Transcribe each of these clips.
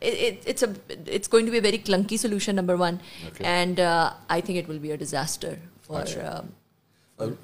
it's going to be a very clunky solution, number 1, and I think it will be a disaster for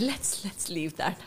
let's leave that।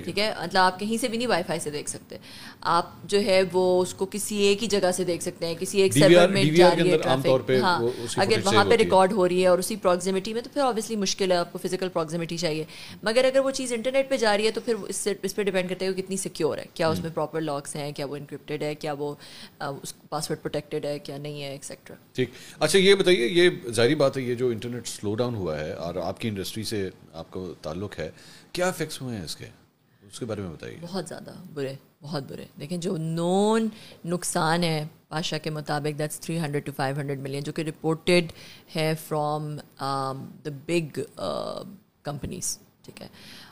ٹھیک ہے, مطلب آپ کہیں سے بھی نہیں وائی فائی سے دیکھ سکتے, آپ جو ہے وہ اس کو کسی ایک ہی جگہ سے دیکھ سکتے ہیں, کسی ایک سرور میں جا رہی ہے ٹریفک, ہاں اگر وہاں پہ ریکارڈ ہو رہی ہے اور اسی پروگزیمٹی میں, تو پھر آبویسلی مشکل ہے, آپ کو فزیکل پروگزیمٹی چاہیے. مگر اگر وہ چیز انٹرنیٹ پہ جا رہی ہے تو پھر اس پہ ڈیپینڈ کرتا ہے کہ کتنی سیکیور ہے, کیا اس میں پراپر لاکس ہیں, کیا وہ انکرپٹیڈ ہے, کیا وہ پاسورڈ پروٹیکٹڈ ہے, کیا نہیں ہے, ایکسیکٹرا. ٹھیک. اچھا یہ بتائیے, یہ ظاہری بات ہے یہ جو انٹرنیٹ سلو ڈاؤن ہوا ہے اور آپ کی انڈسٹری سے آپ کا تعلق ہے, کیا افیکٹس ہوئے ہیں اس کے بارے میں بتائیے. بہت زیادہ برے, بہت برے. دیکھیں جو نون نقصان ہے پاشا کے مطابق دیٹس 300 to 500 ملین, جو کہ رپورٹڈ ہے فرام دا بگ کمپنیز. ٹھیک ہے,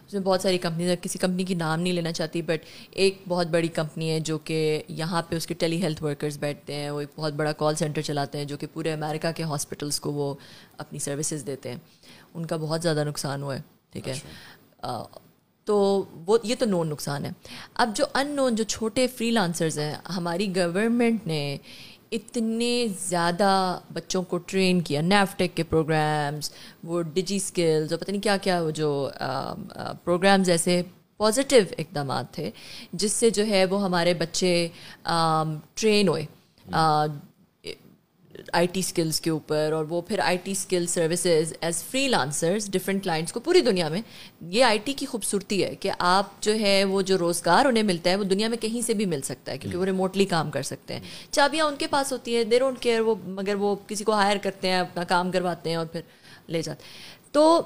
اس میں بہت ساری کمپنیز ہیں, کسی کمپنی کی نام نہیں لینا چاہتی, بٹ ایک بہت بڑی کمپنی ہے جو کہ یہاں پہ اس کے ٹیلی ہیلتھ ورکرز بیٹھتے ہیں, وہ ایک بہت بڑا کال سینٹر چلاتے ہیں جو کہ پورے امریکہ کے ہاسپٹلس کو وہ اپنی سروسز دیتے ہیں. ان کا بہت زیادہ نقصان ہوا ہے. ٹھیک ہے, تو وہ یہ تو نون نقصان ہے. اب جو ان نون, جو چھوٹے فری لانسرز ہیں, ہماری گورنمنٹ نے اتنے زیادہ بچوں کو ٹرین کیا, نیفٹیک کے پروگرامز, وہ ڈیجی اسکلز اور پتہ نہیں کیا کیا, وہ جو پروگرامز ایسے پازیٹیو اقدامات تھے جس سے جو ہے وہ ہمارے بچے ٹرین ہوئے آئی ٹی اسکلز کے اوپر, اور وہ پھر I T skill services as free lancers different clients کو پوری دنیا میں. یہ آئی ٹی کی خوبصورتی ہے کہ آپ جو ہے وہ جو روزگار انہیں ملتا ہے وہ دنیا میں کہیں سے بھی مل سکتا ہے, کیونکہ وہ ریموٹلی کام کر سکتے ہیں. چابیاں ان کے پاس ہوتی ہیں, دے ڈونٹ کیئر وہ, مگر وہ کسی کو ہائر کرتے ہیں, اپنا کام کرواتے ہیں اور پھر لے جاتے ہیں. تو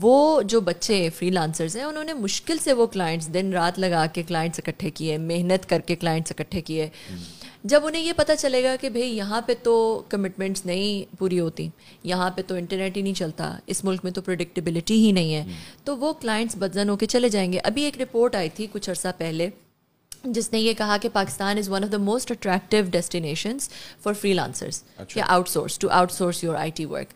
وہ جو بچے فری لانسرز ہیں انہوں نے مشکل سے وہ کلائنٹس دن رات لگا کے کلائنٹس اکٹھے کیے, محنت کر کے کلائنٹس اکٹھے کیے. جب انہیں یہ پتہ چلے گا کہ بھئی یہاں پہ تو کمٹمنٹس نہیں پوری ہوتی, یہاں پہ تو انٹرنیٹ ہی نہیں چلتا, اس ملک میں تو پریڈکٹیبلٹی ہی نہیں ہے, تو وہ کلائنٹس بدزن ہو کے چلے جائیں گے. ابھی ایک رپورٹ آئی تھی کچھ عرصہ پہلے جس نے یہ کہا کہ Pakistan is one of the most attractive destinations for فری لانسرس, یا outsource, to outsource your I T work,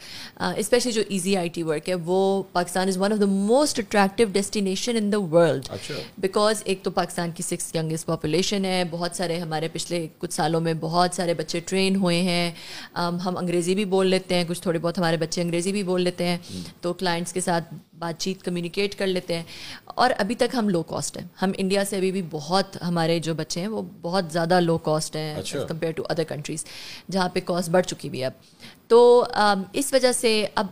especially جو ایزی آئی ٹی ورک ہے, وہ Pakistan is one of the most attractive destination in the world, because ایک تو پاکستان کی 6th youngest population ہے, بہت سارے ہمارے پچھلے کچھ سالوں میں بہت سارے بچے ٹرین ہوئے ہیں, ہم انگریزی بھی بول لیتے ہیں, کچھ تھوڑے بہت ہمارے بچے انگریزی بھی بول لیتے ہیں, تو کلائنٹس کے ساتھ بات چیت کمیونیکیٹ کر لیتے ہیں, اور ابھی تک ہم لو کاسٹ ہیں. ہم انڈیا سے ابھی بھی بہت, ہمارے جو بچے ہیں وہ بہت زیادہ لو کاسٹ ہیں کمپیئر ٹو ادر کنٹریز جہاں پہ کاسٹ بڑھ چکی بھی ہے اب. تو اس وجہ سے اب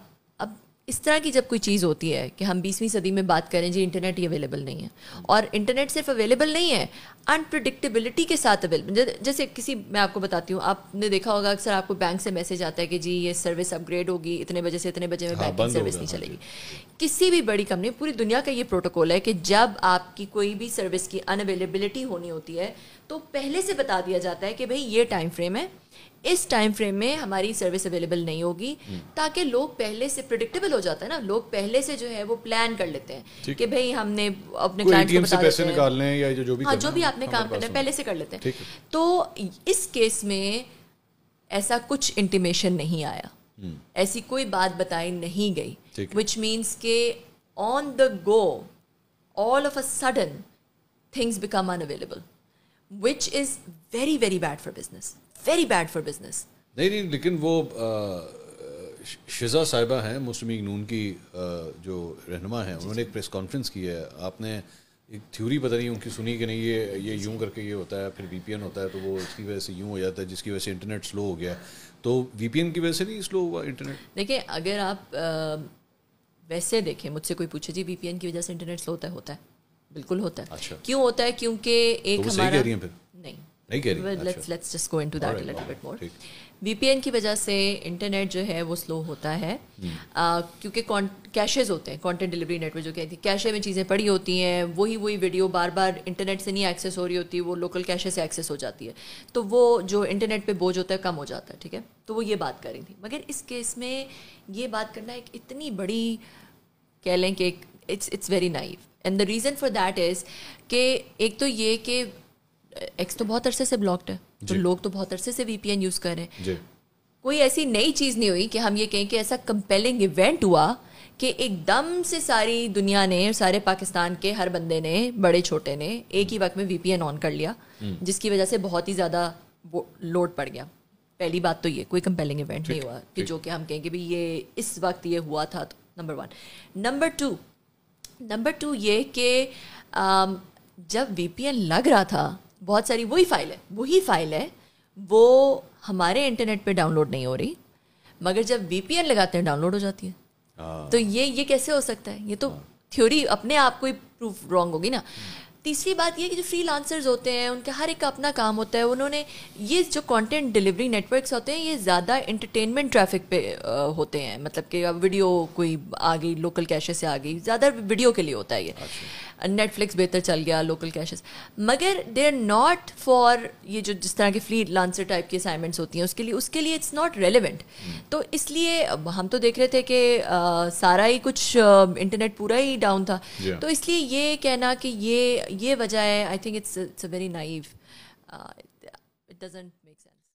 اس طرح کی جب کوئی چیز ہوتی ہے کہ ہم 20ویں صدی میں بات کریں جی انٹرنیٹ ہی اویلیبل نہیں ہے, اور انٹرنیٹ صرف اویلیبل نہیں ہے, انپریڈکٹیبلٹی کے ساتھ اویلیبل. جیسے کسی, میں آپ کو بتاتی ہوں, آپ نے دیکھا ہوگا اکثر آپ کو بینک سے میسج آتا ہے کہ جی یہ سروس اپ گریڈ ہوگی, اتنے بجے سے اتنے بجے میں بینکنگ سروس نہیں چلے گی. کسی بھی بڑی کمپنی, پوری دنیا کا یہ پروٹوکول ہے کہ جب آپ کی کوئی بھی سروس کی ان اویلیبلٹی ہونی ہوتی ہے تو پہلے سے بتا دیا جاتا ہے کہ بھئی یہ ٹائم فریم ہے, اس ٹائم فریم میں ہماری سروس اویلیبل نہیں ہوگی, تاکہ لوگ پہلے سے پریڈکٹیبل ہو جاتا ہے نا, لوگ پہلے سے جو ہے وہ پلان کر لیتے ہیں کہ بھئی ہم نے اپنے کلائنٹ کو بتا دیتے ہیں, ہاں جو بھی آپ نے کام کرنا ہے پہلے سے کر لیتے ہیں. تو اس کیس میں ایسا کچھ انٹیمیشن نہیں آیا, ایسی کوئی بات بتائی نہیں گئی, وچ مینس کہ on the go all of a sudden things become unavailable, which is very very bad for business, very bad for business. نہیں, لیکن وہ شزا صاحبہ ہیں مسلم لیگ نون کی جو رہنما ہیں, انہوں نے ایک پریس کانفرنس کی ہے. آپ نے ایک تھیوری پتہ نہیں ان کی سنی کہ نہیں, یہ یوں کر کے یہ ہوتا ہے, پھر وی پی این ہوتا ہے تو وہ اس کی وجہ سے یوں ہو جاتا ہے, جس کی وجہ سے انٹرنیٹ سلو ہو گیا. تو وی پی این کی وجہ سے نہیں سلو ہوا انٹرنیٹ؟ دیکھیں اگر آپ ویسے دیکھیں, مجھ سے کوئی پوچھے جی وی پی این کی وجہ سے انٹرنیٹ سلو ہوتا ہے, ہوتا ہے, بالکل ہوتا ہے. اچھا, کیوں ہوتا ہے؟ کیونکہ ایک ہمارا نہیں, let's just go into that a little bit more. V P N کی وجہ سے انٹرنیٹ جو ہے وہ سلو ہوتا ہے کیونکہ کیشز ہوتے ہیں, کانٹینٹ ڈلیوری نیٹ ورک جو کہتی ہے, کیشے میں چیزیں پڑی ہوتی ہیں, وہی ویڈیو بار بار انٹرنیٹ سے نہیں ایکسیس ہو رہی ہوتی, وہ لوکل کیشے سے ایکسیس ہو جاتی ہے, تو وہ جو انٹرنیٹ پہ بوجھ ہوتا ہے کم ہو جاتا ہے. ٹھیک ہے, تو وہ یہ بات کر رہی تھی. مگر اس کیس میں یہ بات کرنا ایک اتنی بڑی کہہ لیں کہ it's very naive, and the reason for that is کہ ایک تو یہ کہ ایکس تو بہت عرصے سے بلاکڈ ہے, تو لوگ تو بہت عرصے سے وی پی این یوز کر رہے ہیں. کوئی ایسی نئی چیز نہیں ہوئی کہ ہم یہ کہیں کہ ایسا کمپیلنگ ایونٹ ہوا کہ ایک دم سے ساری دنیا نے, سارے پاکستان کے ہر بندے نے, بڑے چھوٹے نے ایک ہی وقت میں وی پی این آن کر لیا, جس کی وجہ سے بہت ہی زیادہ لوڈ پڑ گیا. پہلی بات تو یہ کوئی کمپیلنگ ایونٹ نہیں ہوا کہ جو کہ ہم کہیں کہ بھی یہ اس وقت یہ ہوا تھا. تو نمبر 1. نمبر 2 یہ کہ جب وی پی این لگ رہا تھا بہت ساری وہی فائل ہے وہ ہمارے انٹرنیٹ پہ ڈاؤن لوڈ نہیں ہو رہی, مگر جب وی پی این لگاتے ہیں ڈاؤن لوڈ ہو جاتی ہے. تو یہ کیسے ہو سکتا ہے؟ یہ تو تھیوری اپنے آپ کو ہی پروف رانگ ہوگی نا. تیسری بات یہ کہ جو فری لانسرز ہوتے ہیں ان کا ہر ایک کا اپنا کام ہوتا ہے. انہوں نے یہ جو کانٹینٹ ڈلیوری نیٹ ورکس ہوتے ہیں یہ زیادہ انٹرٹینمنٹ ٹریفک پہ ہوتے ہیں, مطلب کہ اب ویڈیو کوئی آ گئی لوکل کیشز سے آ گئی, زیادہ ویڈیو کے لیے ہوتا ہے یہ. نیٹ فلکس بہتر چل گیا, لوکل کیشز, مگر دے آر ناٹ فار یہ جو جس طرح کے فری لانسر ٹائپ کی اسائنمنٹس ہوتی ہیں اس کے لیے اٹس ناٹ ریلیونٹ. تو اس لیے ہم تو دیکھ رہے تھے کہ سارا ہی کچھ انٹرنیٹ پورا ہی ڈاؤن تھا, تو اس لیے یہ کہنا کہ یہ وجہ ہے, I think it's a very naive, it doesn't make sense.